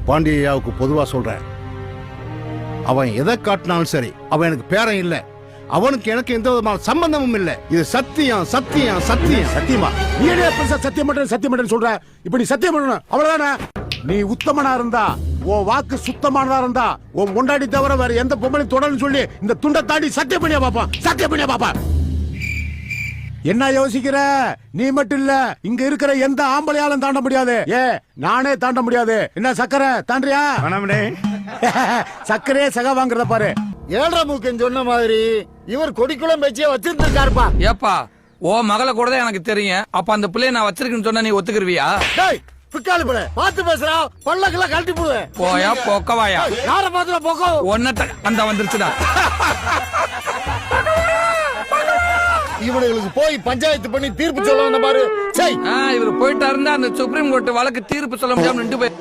பாண்டியாவுக்கு பொதுவா சொல்றேன், அவன் எதை காட்டினாலும் சரி, அவன் எனக்கு பேரன் இல்ல, அவனுக்கு எனக்கு எந்த விதமான சம்பந்தமும் இல்ல. இது சத்தியம் சத்தியம் சத்தியம். சத்தியமா? நீ என்ன பெருசா சத்தியம் பண்றேன்னு சொல்ற? இப்ப நீ சத்தியம் பண்ணணும், அவ்வளவுதானே? நீ உத்தமனா இருந்தா, உன் வாக்கு சுத்தமானதா இருந்தா, உன் முன்னாடி தவிர வேற எந்த பொம்பளை தொடர்னு சொல்லி இந்த துண்டை தாண்டி சத்தியம் பண்ணியா பாப்பா, சத்தியம் பண்ணியா பாப்பா. என்ன யோசிக்கிற? நீ மட்டும் இல்ல, இங்க இருக்கிற எந்த ஆம்பளையாலும் தாண்ட முடியாது. நானே தாண்ட முடியாது. என்ன சக்கரை தாண்டியா? சக்கரையே சக வாங்குறத பாரு. ஏழரை மூக்கன் சொன்ன மாதிரி இவர் கொடிக்குளம் பேச்சிய வச்சிருந்திருக்காருப்பா. ஏப்பா, ஓ மகளை கூட தான் எனக்கு தெரியும். அப்ப அந்த பிள்ளைய நான் வச்சிருக்கேன்னு சொன்னா நீ ஒத்துக்கிருவியா? பிக்காலு பிள்ளை பார்த்து பேசுறா, பல்லக்கெல்லாம் கழட்டி போடுவேன். போயா போக்கவாயா? யார பாத்துல போக்கோ? ஒன்ன அந்த வந்துருச்சுடா. இவனுங்களுக்கு போய் பஞ்சாயத்து பண்ணி தீர்ப்பு சொல்ல வந்த பாரு. இவர் போயிட்டாருந்தா அந்த சுப்ரீம் கோர்ட் வழக்கு தீர்ப்பு சொல்ல முடியாம நின்று போய்